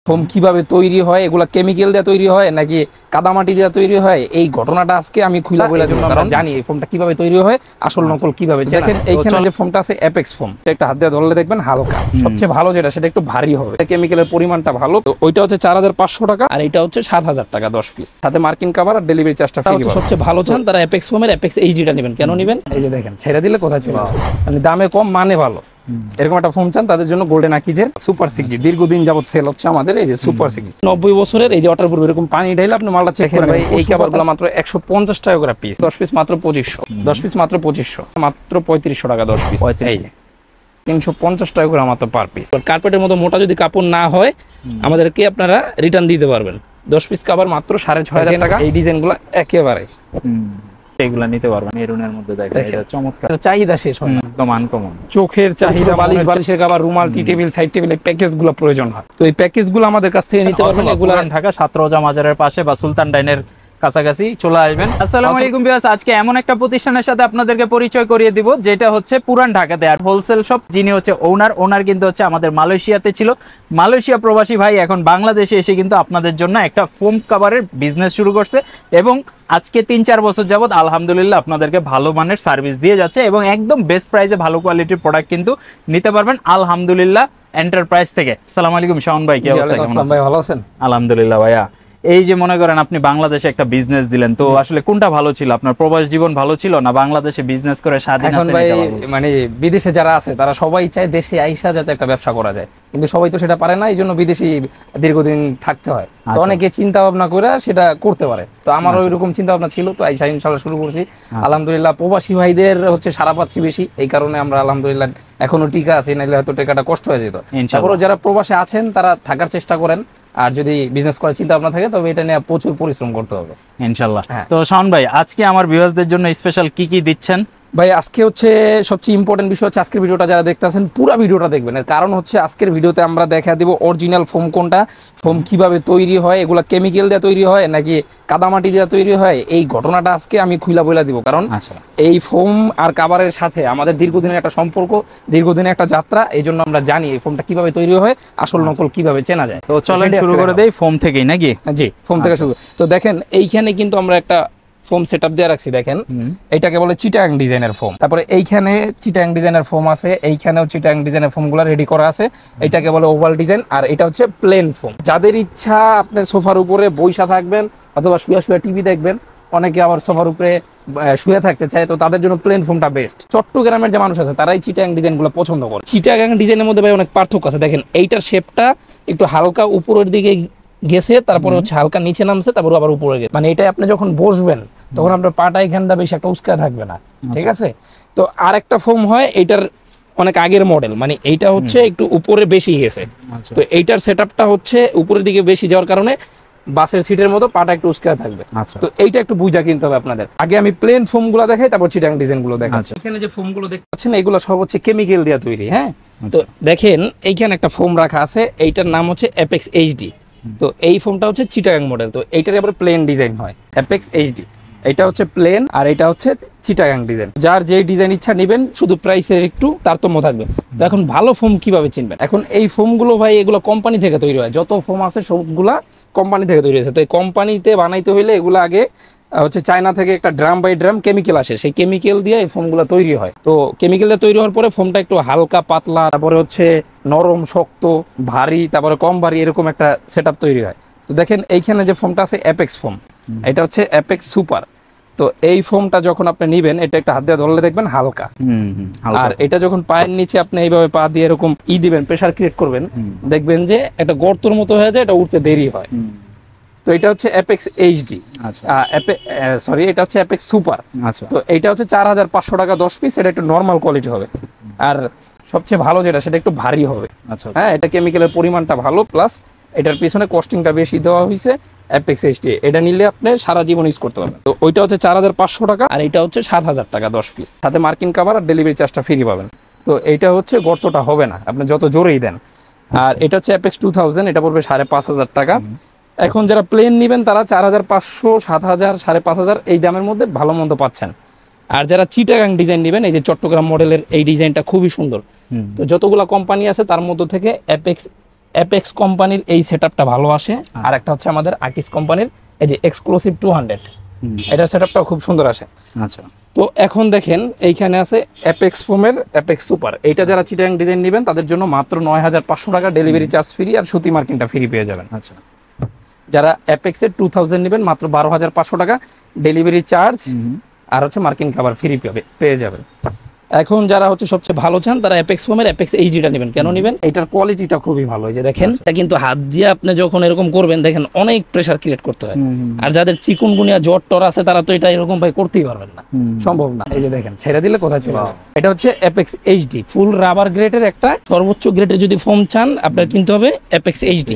Foam কিভাবে তৈরি হয়, এগুলা কেমিক্যাল দিয়ে তৈরি হয় নাকি কাদামাটি দিয়ে তৈরি হয়, এই ঘটনাটা আজকে আমি খুলে বলার জন্য আমরা জানি এই ফোমটা কিভাবে তৈরি হয়, আসল নকল কিভাবে। দেখেন এইখানে যে ফোমটা আছে অ্যাপেক্স ফোম, একটা হাত দিয়ে ধরলে দেখবেন হালকা, সবচেয়ে ভালো যেটা সেটা একটু ভারী হবে, কেমিক্যালের পরিমাণটা ভালো। তো ওইটা হচ্ছে 4500 টাকা আর এটা হচ্ছে 7000 টাকা 10 পিস, সাথে মার্কিন কভার আর ডেলিভারি চার্জটা ফ্রি। সবচেয়ে ভালো চান তারা অ্যাপেক্স ফোমের অ্যাপেক্স এইচডিটা নেবেন। কেন নেবেন? এই যে দেখেন ছেড়ে দিলে কোথায় চলে যাবে, মানে দামে কম মানে ভালো, এরকম একটা ফোম চান তাদের জন্য গোল্ডেন আকিজের সুপার 6G দীর্ঘদিন যাবত সেল হচ্ছে আমাদের। এই যে সুপার 6G 90 বছরের, এই যে ওয়াটার প্রুফ, এরকম পানি ঢাইলে আপনি মালটা চেক করবেন। এই কভারগুলো মাত্র 150 টাকা করে পিস, 10 পিস মাত্র 2500, 10 পিস মাত্র 2500, মাত্র 3500 টাকা 10 পিস। এই যে 350 টাকা করে মাত্র পার পিস। কার্পেটের মতো মোটা যদি কাপড় না হয় আমাদেরকে আপনারা রিটার্ন দিতে পারবেন। 10 পিস কভার মাত্র 6500 টাকা। এই ডিজাইনগুলো একেবারে এগুলা নিতে পারবেন। মেরুনের মধ্যে দেখেন এটা চমৎকার, চাহিদা শেষ হয় না, একদম আনকমন। চোখের চাহিদা, বালিশের কভার, রুমাল, টি টেবিল, সাইড টেবিল, এই প্যাকেজগুলো প্রয়োজন হয়। তো এই প্যাকেজগুলো আমাদের কাছ থেকে নিতে পারবেন। এগুলো ঢাকা সাতরোজা মাজারের পাশে বা সুলতান ডাইনের কাছাকাছি চলে আসবেন। আসসালামু আলাইকুম ভিউয়ার্স, আজকে এমন একটা প্রতিষ্ঠানের সাথে আপনাদেরকে পরিচয় করিয়ে দিব যেটা হচ্ছে পুরান ঢাকাতে আর হোলসেল শপ। যিনি হচ্ছে ওনার কিন্তু হচ্ছে আমাদের মালয়েশিয়াতে ছিল, মালয়েশিয়া প্রবাসী ভাই এখন বাংলাদেশে এসে কিন্তু আপনাদের জন্য একটা ফোম কভারের বিজনেস শুরু করছে এবং আজকে 3-4 বছর যাবত আলহামদুলিল্লাহ আপনাদেরকে ভালো মানের সার্ভিস দিয়ে যাচ্ছে এবং একদম বেস্ট প্রাইসে ভালো কোয়ালিটির প্রোডাক্ট কিন্তু নিতে পারবেন আলহামদুলিল্লাহ এন্টারপ্রাইজ থেকে। আসসালামু আলাইকুম শাওন ভাই, কি অবস্থা? কেমন আছেন? ভালো আছেন? আলহামদুলিল্লাহ ভাইয়া। এই যে মনে করেন আপনি বাংলাদেশে একটা বিজনেস দিলেন, তো আসলে কোনটা ভালো ছিল? আপনার প্রবাস জীবন ভালো ছিল না বাংলাদেশে বিজনেস করে স্বাধীন আছেন? ভাই মানে বিদেশে যারা আছে তারা সবাই চায় দেশে আইসা যাতে একটা ব্যবসা করা যায়, কিন্তু সবাই তো সেটা পারে না, এই জন্য বিদেশি দীর্ঘদিন থাকতে হয়। তো অনেকে চিন্তা ভাবনা করে সেটা করতে পারে, তো আমার ওইরকম চিন্তা ভাবনা ছিল, তো আইসা ইনশাআল্লাহ শুরু করছি। আলহামদুলিল্লাহ প্রবাসী ভাইদের হচ্ছে সারা পাচ্ছি বেশি, এই কারণে আমরা আলহামদুলিল্লাহ এখনো টিকা আছি, নাহলে হয়তো টাকাটা কষ্ট হয়ে যেত। তারপরে যারা প্রবাসে আছেন তারা থাকার চেষ্টা করেন, আর যদি বিজনেস করার চিন্তা ভাবনা থাকে তবে এটা নিয়ে প্রচুর পরিশ্রম করতে হবে ইনশাআল্লাহ। তো শাওন ভাই, আজকে আমার ভিউয়ার্সদের জন্য স্পেশাল কি কি দিচ্ছেন? ভাই আজকে হচ্ছে সবচেয়ে ইম্পর্টেন্ট বিষয় হচ্ছে আজকের ভিডিওটা যারা দেখতেছেন পুরো ভিডিওটা দেখবেন। এর কারণ হচ্ছে আজকের ভিডিওতে আমরা দেখা দেব অরিজিনাল ফোম কোনটা, ফোম কিভাবে তৈরি হয়, এগুলা কেমিক্যাল দিয়ে তৈরি হয় নাকি কাদামাটি দিয়ে তৈরি হয়, এই ঘটনাটা আজকে আমি খুলে বলে দিব। কারণ এই ফোম আর কাভারের সাথে আমাদের দীর্ঘদিনের একটা সম্পর্ক, দীর্ঘদিনের একটা যাত্রা, এই জন্য আমরা জানি এই ফোমটা কিভাবে তৈরি হয়, আসল নকল কিভাবে চেনা যায়। তো চলেন শুরু করে দেই ফোম থেকেই নাকি? জি, ফোম থেকে শুরু। তো দেখেন এইখানে কিন্তু আমরা একটা ফোম সেটআপ দিয়ে রাখছি। দেখেন এটাকে বলে চিটাগাং ডিজাইনের ফোম। তারপরে এইখানে চিটাগাং ডিজাইনের ফোম আছে, এইখানেও চিটাগাং ডিজাইনের ফোমগুলো রেডি করা আছে। এটাকে বলে ওভাল ডিজাইন, আর এটা হচ্ছে প্লেন ফোম। যাদের ইচ্ছা আপনি সোফার উপরে বইসা থাকবেন অথবা শুয়ে শুয়ে টিভি দেখবেন, অনেকে আবার সোফার উপরে শুয়ে থাকতে চায়, তো তাদের জন্য প্লেন ফোমটা বেস্ট। চট্টগ্রামের যে মানুষ আছে তারাই চিটাগাং ডিজাইনগুলো পছন্দ করে। চিটাগাং ডিজাইনের মধ্যে ভাই অনেক পার্থক্য আছে। দেখেন এইটার শেপটা একটু হালকা উপরের দিকে গেছে, তারপরে হচ্ছে হালকা নিচে নামছে, তারপর আবার উপরে গেছে, মানে এটা আপনি যখন বসবেন তখন আপনার পাটা এখানটা বেশি একটা উস্কা থাকবে না, ঠিক আছে? তো আর একটা ফোম হয়, এইটার অনেক আগের মডেল, মানে এইটা হচ্ছে একটু উপরে বেশি গেছে, তো এইটার সেটআপটা হচ্ছে উপরের দিকে বেশি যাওয়ার কারণে বাসের সিটের মতো পাটা একটু উস্কা থাকবে। তো এইটা একটু বুঝা কিনতে হবে আপনাদের। আগে আমি প্লেন ফোম গুলো দেখাই, তারপর চিটাগাং ডিজাইন গুলো দেখাচ্ছি। এখানে যে ফোম গুলো দেখতে পাচ্ছেন এগুলো সব হচ্ছে কেমিক্যাল দিয়ে তৈরি। হ্যাঁ, তো দেখেন এইখানে একটা ফোম রাখা আছে, এইটার নাম হচ্ছে অ্যাপেক্স এইচডি। তো এই ফোমটা হচ্ছে চিটাগাং মডেল, তো এইটার আবার প্লেন ডিজাইন হয় অ্যাপেক্স এইচডি। এটা হচ্ছে প্লেন আর এটা হচ্ছে চিটাগাং ডিজাইন। যার যে ডিজাইন ইচ্ছা নেবেন, শুধু প্রাইসের একটু তারতম্য থাকবে। তো এখন ভালো ফোম কিভাবে চিনবেন? এখন এই ফোমগুলো ভাই এগুলো কোম্পানি থেকে তৈরি হয়, যত ফোম আছে সবগুলা কোম্পানি থেকে তৈরি হয়েছে। তো এই কোম্পানিতে বানাইতে হইলে এগুলো আগে হচ্ছে চায়না থেকে একটা ড্রাম বাই ড্রাম কেমিক্যাল আসে, সেই কেমিক্যাল দিয়ে এই ফোমগুলো তৈরি হয়। তো কেমিক্যাল দিয়ে তৈরি হওয়ার পরে ফোমটা একটু হালকা পাতলা, তারপরে হচ্ছে নরম শক্ত ভারী, তারপরে কম ভারী, এরকম একটা সেটআপ তৈরি হয়। তো দেখেন এইখানে যে ফোমটা আছে অ্যাপেক্স ফোম, এটা হচ্ছে অ্যাপেক্স সুপার। তো এই ফোমটা যখন আপনি নিবেন, এটা একটা হাত দিয়ে ধরলে দেখবেন হালকা, আর এটা যখন পায়ের নিচে আপনি এইভাবে পা দিয়ে এরকম দিবেন, প্রেসার ক্রিয়েট করবেন, দেখবেন যে একটা গর্তর মতো হয়ে যায়, এটা উঠতে দেরি হয়। তো এটা হচ্ছে অ্যাপেক্স এইচডি, সরি এটা হচ্ছে অ্যাপেক্স সুপার। তো এটা হচ্ছে 4500 টাকা 10 পিস। এটা একটু নর্মাল কোয়ালিটি হবে, আর সবচেয়ে ভালো যেটা সেটা একটু ভারী হবে। হ্যাঁ, এটা কেমিক্যালের পরিমাণটা ভালো, প্লাস এটার পিছনে কস্টিংটা বেশি দেওয়া হয়েছে অ্যাপেক্স এইচডি। এটা নিলে আপনি সারা জীবন ইউজ করতে পারবেন। তো ওইটা হচ্ছে 4500 টাকা আর এটা হচ্ছে 7000 টাকা 10 পিস, সাথে মার্কিন কভার আর ডেলিভারি চার্জটা ফ্রি পাবেন। তো এইটা হচ্ছে গর্তটা হবে না আপনি যত জোরেই দেন। আর এটা হচ্ছে অ্যাপেক্স 2000, এটা পড়বে 5500 টাকা। এখন যারা প্লেন নেবেন তারা 4500, 7000, 5500 এই দামের মধ্যে ভালো মন্দ পাচ্ছেন। আর যারা চিটাগাং ডিজাইন নেবেন, এই যে চট্টগ্রাম মডেলের এই ডিজাইনটা খুবই সুন্দর। তো যতগুলা কোম্পানি আছে তার মধ্য থেকে অ্যাপেক্স অ্যাপেক্স কোম্পানির এই সেটআপটা ভালো আসে। আর একটা হচ্ছে আমাদের আকিস কোম্পানির এই যে এক্সক্লুসিভ 200, এটার সেটআপটা খুব সুন্দর আসে। আচ্ছা, তো এখন দেখেন এইখানে আছে অ্যাপেক্স ফোমের অ্যাপেক্স সুপার। এইটা যারা চিটাং ডিজাইন নেবেন তাদের জন্য মাত্র 9500 টাকা, ডেলিভারি চার্জ ফ্রি আর সুতি মার্কিনটা ফ্রি পেয়ে যাবেন। আচ্ছা, যারা অ্যাপেক্সের 2000 নেবেন মাত্র 12500 টাকা, ডেলিভারি চার্জ আর হচ্ছে মার্কিন কাভার ফ্রি পেয়ে যাবেন। এখন যারা হচ্ছে সবচেয়ে ভালো চান তারা অ্যাপেক্স ফোমের অ্যাপেক্স এইচডিটা নেবেন। কেন নেবেন? এটার কোয়ালিটিটা খুবই ভালো। এই যে দেখেন, এটা কিন্তু হাত দিয়ে আপনি যখন এরকম করবেন দেখেন অনেক প্রেসার ক্রিয়েট করতে হয়। আর যাদের চিকুনগুনিয়া জ্বর টর আছে তারা তো এটা এরকম ভাই করতেই পারবেন না, সম্ভব না। এই যে দেখেন ছেড়ে দিলে কোথায় চলে যাবে। এটা হচ্ছে অ্যাপেক্স এইচডি ফুল রাবার গ্রেডের একটা সর্বোচ্চ গ্রেডের যদি ফোম চান আপনার কিনতে হবে অ্যাপেক্স এইচডি।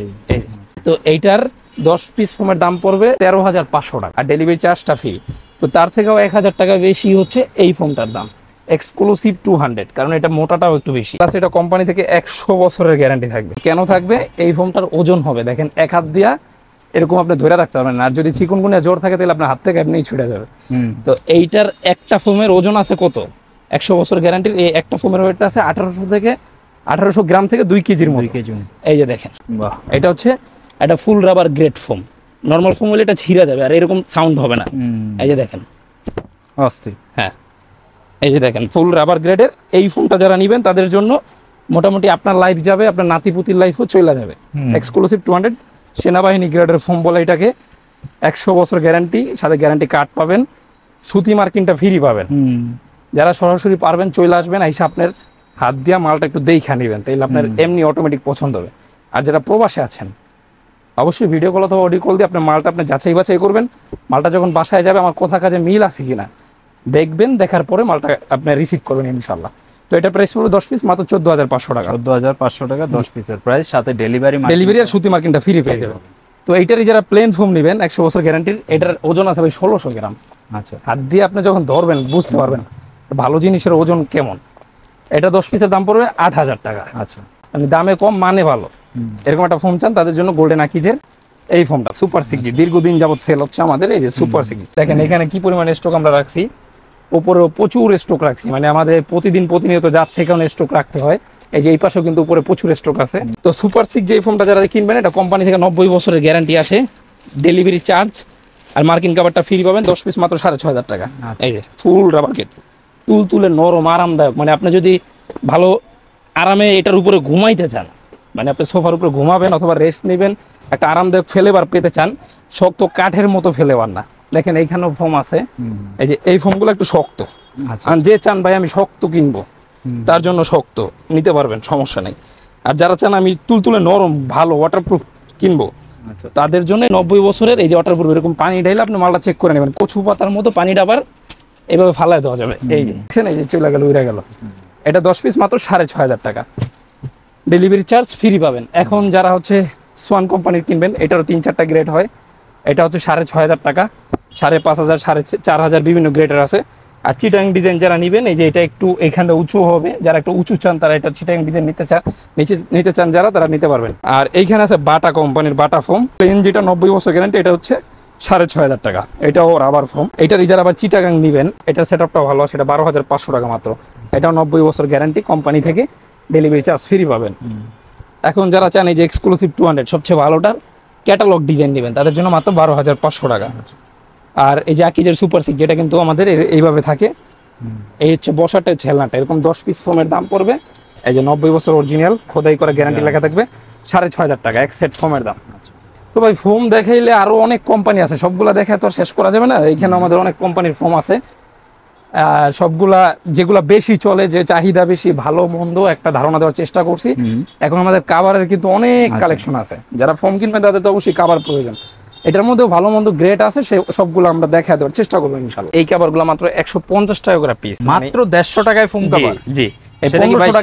তো এইটার 10 পিস ফোমের দাম পড়বে 13500 টাকা আর ডেলিভারি চার্জটা ফ্রি। তো তার থেকেও 1000 টাকা বেশি হচ্ছে এই ফোমটার দাম এক্সক্লুসিভ 200, কারণ এটা মোটাটাও একটু বেশি। প্লাস এটা কোম্পানি থেকে 100 বছরের গ্যারান্টি থাকবে। কেন থাকবে? এই ফোমটার ওজন হবে দেখেন এক হাত দিয়া এরকম আপনি ধরে রাখতে পারবেন না। আর যদি চিকুনগুনিয়া জ্বর থাকে তাহলে আপনার হাত থেকে এমনিই ছুটে যাবে। তো এইটার একটা ফোমের ওজন আছে কত? 100 বছর গ্যারান্টির এই একটা ফোমের ওয়েটটা আছে 1800 গ্রাম থেকে 2 কেজির মতো। এই যে দেখেন, বাহ, এটা হচ্ছে একটা ফুল rubber grade foam. Normal foam হলে এটা ছিঁড়া যাবে আর এরকম সাউন্ড হবে না। এই যে দেখেন, অস্থির। হ্যাঁ এই যে দেখেন ফুল রাবার গ্রেডের এই ফোনটা যারা নেবেন তাদের জন্য মোটামুটি আপনার লাইফ যাবে, আপনার নাতিপুতির লাইফও চলে যাবে। এক্সক্লুসিভ 200 সেনাবাহিনী গ্রেডের ফোম বলে এটাকে। 100 বছর গ্যারান্টি, সাথে গ্যারান্টি কার্ড পাবেন, সুতি মার্কিনটা ফ্রি পাবেন। যারা সরাসরি পারবেন চলে আসবেন, আইসা আপনার হাত দিয়া মালটা একটু দেখা নেবেন, তাইলে আপনার এমনি অটোমেটিক পছন্দ হবে। আর যারা প্রবাসে আছেন অবশ্যই ভিডিও কল অথবা অডিও কল দিয়ে আপনার মালটা আপনি যাচাই বাছাই করবেন। মালটা যখন বাসায় যাবে আমার কথা কাজে মিল আছে কিনা দেখবেন, দেখার পরে মালটা আপনি রিসিভ করবেন ইনশাল্লাহ। তো এটা প্রাইস পড়বে 10 পিস মাত্র 14500 টাকা। 14500 টাকা 10 পিসের প্রাইস, সাথে ডেলিভারি আর সুতি মার্কিনটা ফ্রি পেয়ে যাবেন। তো এইটারই যারা প্লেন ফোম নেবেন 100 বছর গ্যারান্টির, এটার ওজন আছে ভাই 1600 গ্রাম। আচ্ছা, হাত দিয়ে আপনি যখন ধরবেন বুঝতে পারবেন ভালো জিনিসের ওজন কেমন। এটা 10 পিসের দাম পড়বে 8000 টাকা। আচ্ছা, মানে দামে কম মানে ভালো। এরকম একটা ফোম চান তাদের জন্য গোল্ডেন আকিজের এই ফোমটা সুপার 6G দীর্ঘদিন যাবত সেল হচ্ছে আমাদের। এই যে সুপার 6G দেখেন এখানে কি পরিমাণ স্টক আমরা রাখছি, উপরেও প্রচুর স্টক রাখছি। মানে আমাদের প্রতিনিয়ত যাচ্ছে কারণে স্টক রাখতে হয়। এই যে এই পাশেও কিন্তু উপরে প্রচুর স্টক আছে। তো সুপার 6G এই ফোমটা যারা কিনবেন এটা কোম্পানি থেকে 90 বছরের গ্যারান্টি আসে, ডেলিভারি চার্জ আর মার্কিন কাভারটা ফ্রি পাবেন। 10 পিস মাত্র 6500 টাকা। এই যে ফুল রাবার গেট, তুলে নরম আরামদায়ক। মানে আপনি যদি ভালো আরামে এটার উপরে ঘুমাইতে চান, মানে আপনি সোফার উপরে ঘুমাবেন অথবা রেস্ট নেবেন, একটা আরামদায়ক ফ্লেভার পেতে চান, শক্ত কাঠের মতো ফ্লেভার না। দেখেন এইখানেও ফোম আছে, এই যে এই ফোমগুলো একটু শক্ত। আর যে চান ভাই আমি শক্ত কিনবো তার জন্য শক্ত নিতে পারবেন, সমস্যা নেই। আর যারা চান আমি তুলে নরম ভালো ওয়াটারপ্রুফ কিনবো তাদের জন্য 90 বছরের এই যে ওয়াটারপ্রুফ এরকম পানি ঢাইলে আপনি মালটা চেক করে নেবেন। কচু পাতার মতো পানিটা আবার এভাবে ফালাই দেওয়া যাবে। এই দেখছেন, এই যে চলে গেল উড়ে গেল। এটা 10 পিস মাত্র 6500 টাকা, ডেলিভারি চার্জ ফ্রি পাবেন। এখন যারা হচ্ছে সোয়ান কোম্পানির কিনবেন, এটারও 3-4টা গ্রেড হয়। এটা হচ্ছে 6500 টাকা, 5500, 4500 বিভিন্ন গ্রেডের আছে। আর চিটাং ডিজাইন যারা নেবেন, এই যে এটা একটু এখানে উঁচু হবে, যারা একটু উঁচু চান তারা এটা চিটাং ডিজাইন নিতে চান যারা তারা নিতে পারবেন। আর এইখানে আছে বাটা কোম্পানির বাটা ফোম প্লেন, যেটা 90 বছর গ্যারান্টি, এটা হচ্ছে 6500 টাকা। এটাও রাবার ফোম। এটারই যারা আবার চিটাগাং নেবেন, এটা সেটআপটা ভালো, সেটা 12500 টাকা মাত্র। এটাও 90 বছর গ্যারান্টি, কোম্পানি থেকে ডেলিভারি চার্জ ফ্রি পাবেন। এখন যারা চান এই যে এক্সক্লুসিভ 200 সবচেয়ে ভালোটার ক্যাটালগ ডিজাইন নেবেন তাদের জন্য মাত্র 12500 টাকা। আর এই যে আকিজের সুপার 6 যেটা কিন্তু আমাদের এইভাবে থাকে, এই হচ্ছে বসাটা ছেলনাটা, এরকম 10 পিস ফোমের দাম পড়বে এই যে 90 বছর অরিজিনাল খোদাই করে গ্যারান্টি লেখা থাকবে, 6500 টাকা এক সেট ফোমের দাম। তো ভাই ফোম দেখাইলে আরো অনেক কোম্পানি আছে, সবগুলা দেখা তো শেষ করা যাবে না। এইখানে আমাদের অনেক কোম্পানির ফোম আছে, সবগুলা যেগুলা বেশি চলে, যে চাহিদা বেশি, ভালো মন্দ একটা ধারণা দেওয়ার চেষ্টা করছি। এখন আমাদের কাভারের কিন্তু অনেক কালেকশন আছে, যারা ফোম কিনবেন তাদের তো অবশ্যই কাভার প্রয়োজন। এটার মধ্যেও ভালো মন্দ গ্রেড আছে, সবগুলো আমরা দেখা দেওয়ার চেষ্টা করবো ইনশাআল্লাহ। এই কাভারগুলো মাত্র 150 টাকা করে পিস, মাত্র 150 টাকায় ফোম কভার। জি,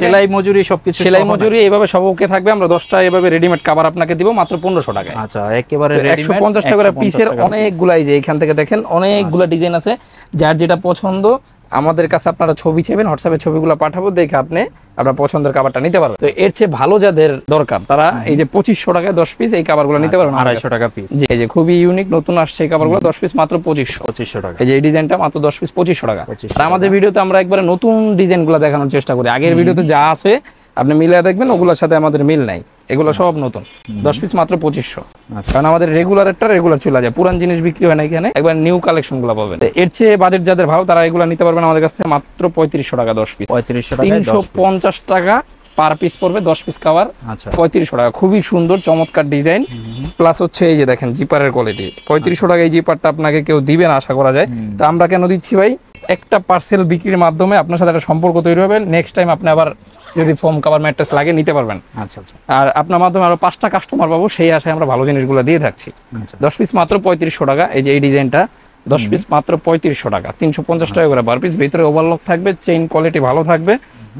সেলাই মজুরি সবকিছু, সেলাই মজুরি এইভাবে সব ওকে থাকবে। আমরা 10টা এইভাবে রেডিমেড কাভার আপনাকে দিব মাত্র 1500 টাকায়। আচ্ছা, একেবারে 150 টাকা করে পিসের অনেকগুলাই, যে এখান থেকে দেখেন অনেকগুলা ডিজাইন আছে। যার যেটা পছন্দ আমাদের কাছে আপনারা ছবি চাইবেন, হোয়াটসঅ্যাপে ছবিগুলো পাঠাবো, দেখে আপনি আপনার পছন্দের কাভারটা নিতে পারবেন। তো এর চেয়ে ভালো যাদের দরকার তারা এই যে 2500 টাকায় 10 পিস এই কাভারগুলো নিতে পারবেন, 250 টাকা পিস। জি, এই যে খুবই ইউনিক নতুন আসছে এই কাভারগুলো 10 পিস মাত্র 2500 টাকা। এই যে এই ডিজাইনটা মাত্র 10 পিস 2500 টাকা। আর আমাদের ভিডিওতে আমরা একবারে নতুন ডিজাইনগুলো দেখানোর চেষ্টা করি। আগের ভিডিওতে যা আছে আপনি মিলিয়ে দেখবেন, ওগুলোর সাথে আমাদের মিল নাই। এগুলো সব নতুন। 10 পিস মাত্র 2500। আচ্ছা কারণ আমাদের রেগুলারটা রেগুলার চলে যায়, পুরান জিনিস বিক্রি হয় না এখানে, একবার নিউ কালেকশন গুলো পাবেন। এর চেয়ে বাজেট যাদের ভালো তারা এগুলো নিতে পারবেন আমাদের কাছ থেকে মাত্র 3500 টাকা 10 পিস। 3500 টাকায় 10 পিস। 350 টাকা পার পিস পড়বে 10 পিস কভার। আচ্ছা 3500 টাকা, খুবই সুন্দর চমৎকার ডিজাইন। প্লাস হচ্ছে এই যে দেখেন জিপারের কোয়ালিটি, 3500 টাকা এই জিপারটা আপনাকে কেউ দিবে না আশা করা যায়। তো আমরা কেন দিচ্ছি ভাই, একটা পার্সেল বিক্রির মাধ্যমে আপনার সাথে একটা সম্পর্ক তৈরি হবে, নেক্সট টাইম আপনি আবার যদি ফোম কভার ম্যাট্রেস লাগে নিতে পারবেন। আচ্ছা আচ্ছা আর আপনার মাধ্যমে আরো 5টা কাস্টমার পাবো, সেই আশায় আমরা ভালো জিনিসগুলো দিয়ে থাকছি। আচ্ছা 10 পিস মাত্র 3500 টাকা। এই যে এই ডিজাইনটা 10 পিস মাত্র 3500 টাকা, 350 টাকা করে পার পিস। ভিতরে ওভারলক থাকবে, চেইন কোয়ালিটি ভালো থাকবে,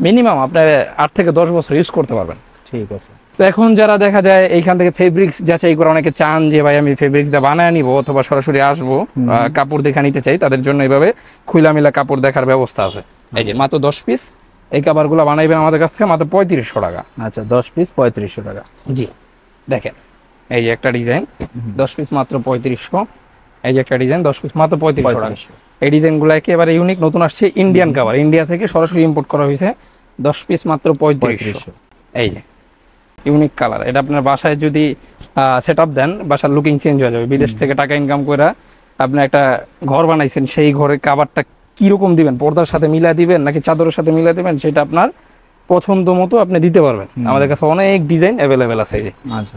মিনিমাম আপনার 8 থেকে 10 বছর ইউজ করতে পারবেন। ঠিক আছে। তো এখন যারা দেখা যায় এইখান থেকে ফেব্রিক্স যাচাই করে অনেকে চান যে ভাই আমি ফেব্রিক্স দিয়ে বানায় নিব অথবা সরাসরি আসবো কাপড় দেখা নিতে চাই, তাদের জন্য এইভাবে খুলামিলা কাপড় দেখার ব্যবস্থা আছে। এই যে মাত্র 10 পিস এই কাপড়গুলো বানাইবেন আমাদের কাছ থেকে মাত্র 3500 টাকা। আচ্ছা 10 পিস 3500 টাকা। জি দেখেন এই যে একটা ডিজাইন 10 পিস মাত্র 3500। এই যে একটা ডিজাইন 10 পিস মাত্র 3500 টাকা। এই ডিজাইনগুলো একেবারে ইউনিক, নতুন আসছে, ইন্ডিয়ান কাভার, ইন্ডিয়া থেকে সরাসরি ইম্পোর্ট করা হয়েছে। 10 পিস মাত্র 3500। এই যে ইউনিক কালার, এটা আপনার বাসায় যদি সেট আপ দেন বাসার লুকিং চেঞ্জ হয়ে যাবে। বিদেশ থেকে টাকা ইনকাম করে আপনি একটা ঘর বানাইছেন, সেই ঘরের কাভারটা কিরকম দিবেন, পর্দার সাথে মিলা দিবেন নাকি চাদরের সাথে মিলা দিবেন, সেটা আপনার পছন্দ মতো আপনি দিতে পারবেন। আমাদের কাছে অনেক ডিজাইন অ্যাভেলেবেল আছে। এই যে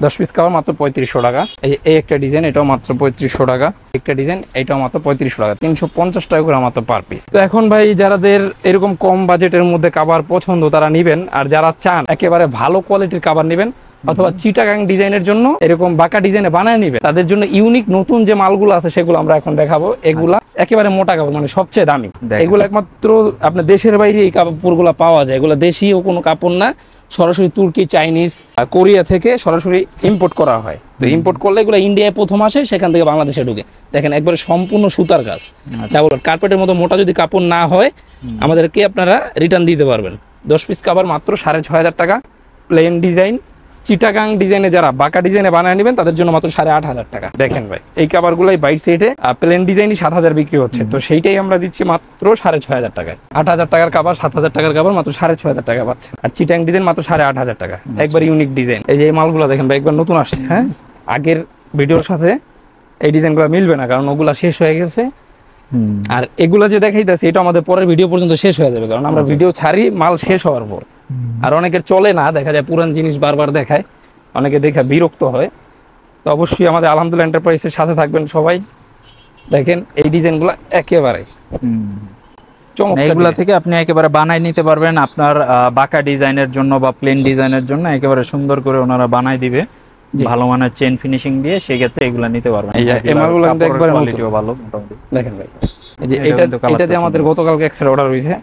10 পিস কাভার মাত্র 3500 টাকা। এই যে এই একটা ডিজাইন, এটাও মাত্র 3500 টাকা। একটা ডিজাইন এটাও মাত্র 3500 টাকা, 350 টাকা করে মাত্র পার পিস। তো এখন ভাই যাদের এরকম কম বাজেটের মধ্যে কাভার পছন্দ তারা নিবেন, আর যারা চান একেবারে ভালো কোয়ালিটির কাভার নেবেন অথবা চিটাগাং ডিজাইনের জন্য এরকম বাঁকা ডিজাইনে বানায় নিবে, তাদের জন্য ইউনিক নতুন যে মালগুলো আছে সেগুলো আমরা এখন দেখাবো। এগুলা একেবারে মোটা কাপড়, মানে সবচেয়ে দামি। এগুলো একমাত্র আপনার দেশের বাইরে এই কাপড়গুলো পাওয়া যায়। এগুলো দেশীয় কোনো কাপড় না, সরাসরি তুর্কি, চাইনিজ, কোরিয়া থেকে সরাসরি ইম্পোর্ট করা হয়। তো ইম্পোর্ট করলে এগুলো ইন্ডিয়ায় প্রথম আসে, সেখান থেকে বাংলাদেশে ঢুকে। দেখেন একবারে সম্পূর্ণ সুতার কাজ, যা বলো কার্পেটের মতো মোটা যদি কাপড় না হয় আমাদেরকে আপনারা রিটার্ন দিতে পারবেন। 10 পিস কাভার মাত্র 6500 টাকা। প্লেন ডিজাইন চিটাগাং ডিজাইনে যারা বাঁকা ডিজাইনে বানায় নেবেন তাদের জন্য মাত্র 8500 টাকা। দেখেন ভাই এই কাভারগুলাই বাইট সাইডে প্লেন ডিজাইনই 7000 বিক্রি হচ্ছে, তো সেইটাই আমরা দিচ্ছি মাত্র 6500 টাকায়। 8000 টাকার কাভার, 7000 টাকার কাভার মাত্র 6500 টাকা পাচ্ছেন। আর চিটাং ডিজাইন মাত্র 8500 টাকা, একবার ইউনিক ডিজাইন। এই যে এই মালগুলো দেখেন ভাই একবার নতুন আসছে। হ্যাঁ, আগের ভিডিওর সাথে এই ডিজাইনগুলো মিলবে না, কারণ ওগুলা শেষ হয়ে গেছে। আর এগুলা যে দেখাইতেছি এটা আমাদের পরের ভিডিও পর্যন্ত শেষ হয়ে যাবে, কারণ আমরা ভিডিও ছাড়ি মাল শেষ হওয়ার পর। আর অনেকের চলে না, দেখা যায় পুরান জিনিস বারবার দেখায়, অনেকে দেখে বিরক্ত হয়। তো অবশ্যই আমাদের আলহামদুলিল্লাহ এন্টারপ্রাইজের সাথে থাকবেন সবাই। দেখেন এই ডিজাইনগুলো একেবারে চমৎকার, এগুলা থেকে আপনি একেবারে বানাই নিতে পারবেন আপনার বাঁকা ডিজাইনের জন্য বা প্লেন ডিজাইনের জন্য, একেবারে সুন্দর করে ওনারা বানাই দিবে ভালো মানের চেন ফিনিশিং দিয়ে, সেই ক্ষেত্রে এগুলা নিতে পারবেন। এই যে এই মালগুলো কিন্তু একবারে কোয়ালিটিও ভালো মোটামুটি। দেখেন ভাই এই যে এটাতে আমাদের গতকালকে এক্সট্রা অর্ডার হয়েছে,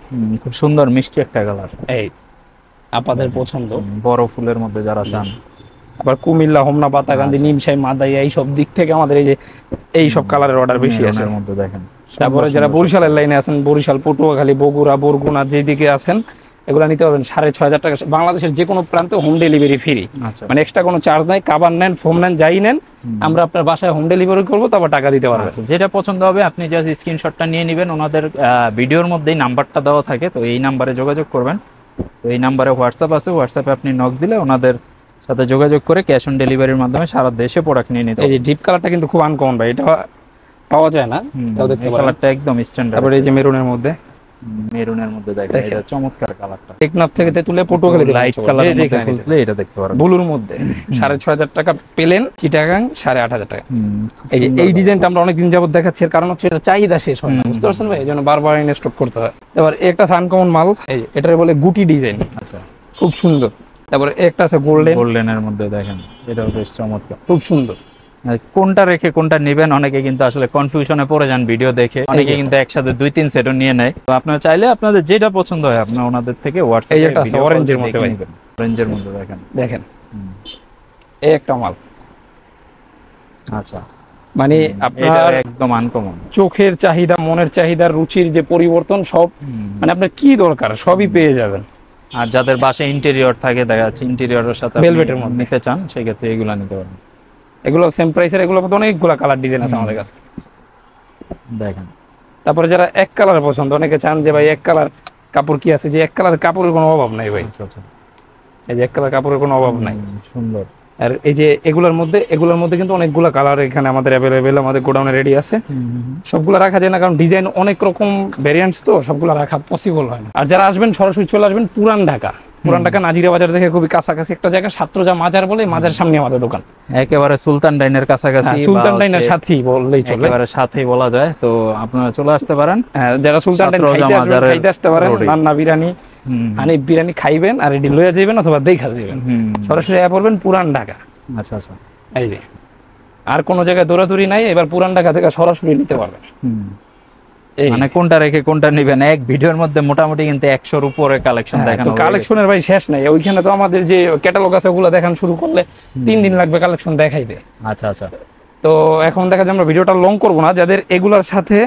খুব সুন্দর মিষ্টি একটা কালার, এই আপনাদের পছন্দ বড় ফুলের মধ্যে যারা চান। আবার কুমিল্লা, হোমনা, পাতাকান্দি, নিমসাই, মাদাইয়া এই সব দিক থেকে আমাদের এই যে এই সব কালারের অর্ডার বেশি আসে। মধ্যে দেখেন তারপরে যারা বরিশালের লাইনে আছেন, বরিশাল, পটুয়াখালী, বগুড়া, বরগুনা যেদিকে আছেন এগুলা নিতে পারবেন 6500 টাকা। বাংলাদেশের যে কোনো প্রান্তে হোম ডেলিভারি ফ্রি, মানে এক্সট্রা কোনো চার্জ নাই। কাবার নেন, ফোম নেন, যাই নেন, আমরা আপনার বাসায় হোম ডেলিভারি করবো, তারপর টাকা দিতে পারবেন। যেটা পছন্দ হবে আপনি জাস্ট স্ক্রিনশটটা নিয়ে নেবেন, ওনাদের ভিডিওর মধ্যেই নাম্বারটা দেওয়া থাকে, তো এই নাম্বারে যোগাযোগ করবেন। তো এই নাম্বারে হোয়াটসঅ্যাপ আছে, হোয়াটসঅ্যাপে আপনি নক দিলে ওনাদের সাথে যোগাযোগ করে ক্যাশ অন ডেলিভারির মাধ্যমে সারা দেশে প্রোডাক্ট নিয়ে নিতে। এই যে ডিপ কালারটা কিন্তু খুব আনকমন ভাই, এটা পাওয়া যায় না, এটাও দেখতে পারেন। কালারটা একদম স্ট্যান্ডার্ড। তারপরে এই যে মেরুনের মধ্যে, মেরুনের মধ্যে দেখেন এটা চমৎকার কালারটা। টেকনাফ থেকে তুলে পটুয়াখালী লাইট কালার যে খুঁজলে এটা দেখতে পারবেন। ব্লুর মধ্যে 6500 টাকা পেলেন, চিটাগাং 8500 টাকা। এই যে এই ডিজাইনটা আমরা অনেকদিন যাবত দেখাচ্ছি, এর কারণ হচ্ছে এটা চাহিদা শেষ হয় না, বুঝতে পারছেন ভাই, এই জন্য বারবার স্টক করতে হয়। এবার একটা আনকমন মাল, এই এটারে বলে গুটি ডিজাইন, আচ্ছা খুব সুন্দর। তারপরে একটা আছে গোল্ডেনের মধ্যে দেখেন, এটাও বেশ চমৎকার, খুব সুন্দর। কোনটা রেখে কোনটা নেবেন অনেকে কিন্তু আসলে কনফিউশনে পড়ে যান ভিডিও দেখে, অনেকে কিন্তু একসাথে 2-3 সেটও নিয়ে নেয়। তো আপনারা চাইলে আপনাদের যেটা পছন্দ হয় আপনারা ওনাদের থেকে হোয়াটসঅ্যাপে এই একটা আছে অরেঞ্জের মধ্যে ভাই, অরেঞ্জের মধ্যে দেখেন এই একটা মাল। আচ্ছা, মানে আপনার একদম আনকমন, চোখের চাহিদা, মনের চাহিদা, রুচির যে পরিবর্তন সব, মানে আপনার কি দরকার সবই পেয়ে যাবেন। আর যাদের বাসায় ইন্টেরিয়র থাকে, দেখা যাচ্ছে ইন্টেরিয়রের সাথে ভেলভেটের মধ্যে নিতে চান, সেই ক্ষেত্রে এগুলা নিতে পারবেন। এগুলো সেম প্রাইসের, এগুলোর মধ্যে অনেকগুলো কালার ডিজাইন আছে আমাদের কাছে দেখেন। তারপরে যারা এক কালার পছন্দ, অনেকে চান যে ভাই এক কালার কাপড় কি আছে, যে এক কালার কাপড়ের কোনো অভাব নাই ভাই। আচ্ছা আচ্ছা, এই যে এক কালার কাপড়ের কোনো অভাব নাই। সুন্দর। আর এই যে এগুলোর মধ্যে কিন্তু অনেকগুলো কালার এখানে আমাদের অ্যাভেলেবেল, আমাদের গোডাউনে রেডি আছে। সবগুলো রাখা যায় না, কারণ ডিজাইন অনেক রকম ভ্যারিয়েন্টস, তো সবগুলো রাখা পসিবল হয় না। আর যারা আসবেন সরাসরি চলে আসবেন পুরান ঢাকা। পুরান ঢাকা নাজিরা বাজার থেকে খুবই কাছাকাছি একটা জায়গা, সাতরোজা মাজার বলে, মাজার সামনে আমাদের দোকান। একেবারে সুলতান ডাইনের কাছাকাছি, সুলতান ডাইনের সাথেই বললেই চলে, একেবারে সাথেই বলা যায়। তো আপনারা চলে আসতে পারেন। যারা সুলতান ডাইন খাইতে আসতে পারেন, রান্না বিরিয়ানি, হানিফ বিরিয়ানি খাইবেন আর এটি লইয়া যাবেন অথবা দেখা যাবেন, সরাসরি আয়া পড়বেন পুরান ঢাকা। আচ্ছা আচ্ছা। এই যে আর কোনো জায়গায় দৌড়াদৌড়ি নাই, এবার পুরান ঢাকা থেকে সরাসরি নিতে পারবেন। মানে কোনটা রেখে কোনটা নিবেন, এক ভিডিওর মধ্যে মোটামুটি কিন্তু 100-র উপরে কালেকশন দেখানো। তো কালেকশনের ভাই শেষ নাই, ওইখানে তো আমাদের যে ক্যাটালগ আছে ওগুলো দেখান শুরু করলে 3 দিন লাগবে কালেকশন দেখাইতে। আচ্ছা আচ্ছা। তো এখন দেখা যায় আমরা ভিডিওটা লং করব না, যাদের এগুলার সাথে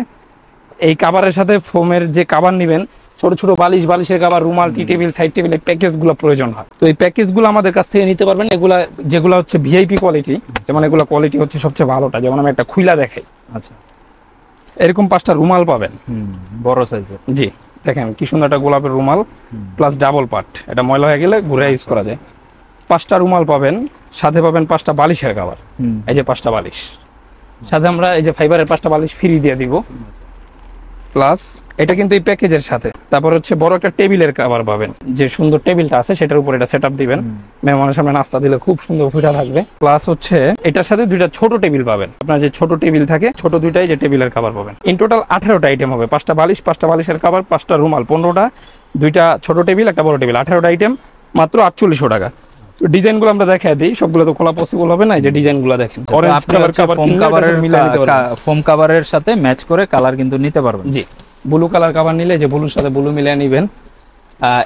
এই কাভারের সাথে ফোমের যে কাভার নেবেন, ছোট ছোট বালিশের কাভার, রুমাল, টি টেবিল, সাইড টেবিল, এই প্যাকেজগুলো প্রয়োজন হয়। তো এই প্যাকেজগুলো আমাদের কাছ থেকে নিতে পারবেন। এগুলা যেগুলো হচ্ছে ভিআইপি কোয়ালিটি, যেমন এগুলো কোয়ালিটি হচ্ছে সবচেয়ে ভালোটা, যেমন আমি একটা খুইলা দেখাই। আচ্ছা, এরকম 5টা রুমাল পাবেন, বড় সাইজের। জি দেখেন কি সুন্দর একটা গোলাপের রুমাল, প্লাস ডাবল পার্ট, এটা ময়লা হয়ে গেলে ঘুরে ইউজ করা যায়। 5টা রুমাল পাবেন, সাথে পাবেন 5টা বালিশের কাভার। এই যে 5টা বালিশ, সাথে আমরা এই যে ফাইবারের 5টা বালিশ ফ্রি দিয়ে দিব, প্লাস এটা কিন্তু এই প্যাকেজের সাথে। তারপর হচ্ছে বড় একটা টেবিলের কভার পাবেন, যে সুন্দর টেবিলটা আছে সেটার উপর এটা সেটআপ দিবেন, মেহমানের সামনে নাস্তা দিলে খুব সুন্দর ফুটা থাকবে। প্লাস হচ্ছে এটার সাথে 2টা ছোট টেবিল পাবেন, আপনার যে ছোট টেবিল থাকে ছোট 2টাই যে টেবিলের কভার পাবেন। ইন টোটাল 18টা আইটেম হবে, 5টা বালিশ, 5টা বালিশের কভার, 5টা রুমাল, 15টা, 2টা ছোট টেবিল, একটা বড় টেবিল, 18টা আইটেম, মাত্র 4800 টাকা। ডিজাইনগুলো আমরা দেখাই দিই, সবগুলো তো খোলা পসিবল হবে না। এই যে ডিজাইনগুলো দেখেন, অরেঞ্জ কালার কভার, ফোম কভারের সাথে ম্যাচ করে কালার কিন্তু নিতে পারবেন। জি, ব্লু কালার কভার নিলে যে ব্লুর সাথে ব্লু মিলিয়ে নেবেন,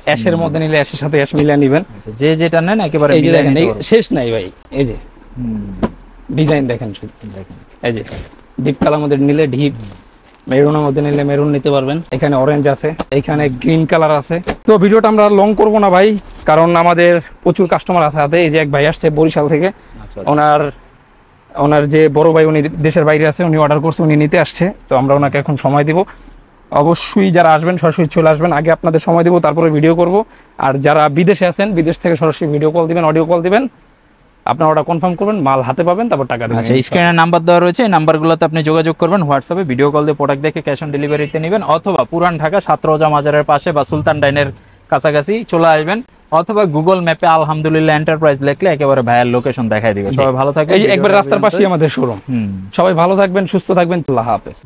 অ্যাশের মধ্যে নিলে অ্যাশের সাথে অ্যাশ মিলিয়ে নেবেন। যে যেটা নেন একেবারে এই যে দেখেন, শেষ নাই ভাই, এই যে ডিজাইন দেখেন শুধু, এই যে ডিপ কালার মধ্যে নিলে ডিপ, মেরুনের মধ্যে নিলে মেরুন নিতে পারবেন। এখানে অরেঞ্জ আছে, এখানে গ্রিন কালার আছে। তো ভিডিওটা আমরা লং করব না ভাই, কারণ আমাদের প্রচুর কাস্টমার আছে হাতে। এই যে এক ভাই আসছে বরিশাল থেকে, ওনার যে বড় ভাই উনি দেশের বাইরে আছে, উনি অর্ডার করছে, উনি নিতে আসছে। তো আমরা ওনাকে এখন সময় দিব। অবশ্যই যারা আসবেন সরাসরি চলে আসবেন, আগে আপনাদের সময় দিব, তারপরে ভিডিও করব। আর যারা বিদেশে আছেন, বিদেশ থেকে সরাসরি ভিডিও কল দিবেন, অডিও কল দিবেন, আপনারা ওটা কনফার্ম করবেন, মাল হাতে পাবেন, তারপর টাকা দেবেন। আচ্ছা, স্ক্রিনে নাম্বার দেওয়া রয়েছে, এই নাম্বারগুলোতে আপনি যোগাযোগ করবেন, হোয়াটসঅ্যাপে ভিডিও কল দিয়ে প্রোডাক্ট দেখে ক্যাশ অন ডেলিভারিতে নেবেন, অথবা পুরান ঢাকা সাতরোজা মাজারের পাশে বা সুলতান ডাইনের কাছাকাছি চলে আসবেন, অথবা গুগল ম্যাপে আলহামদুলিল্লাহ এন্টারপ্রাইজ লিখলে একেবারে ভাইয়ের লোকেশন দেখাই দিবে। সবাই ভালো থাকবেন, এই একবার রাস্তার পাশেই আমাদের শোরুম। সবাই ভালো থাকবেন, সুস্থ থাকবেন, আল্লাহ হাফেজ।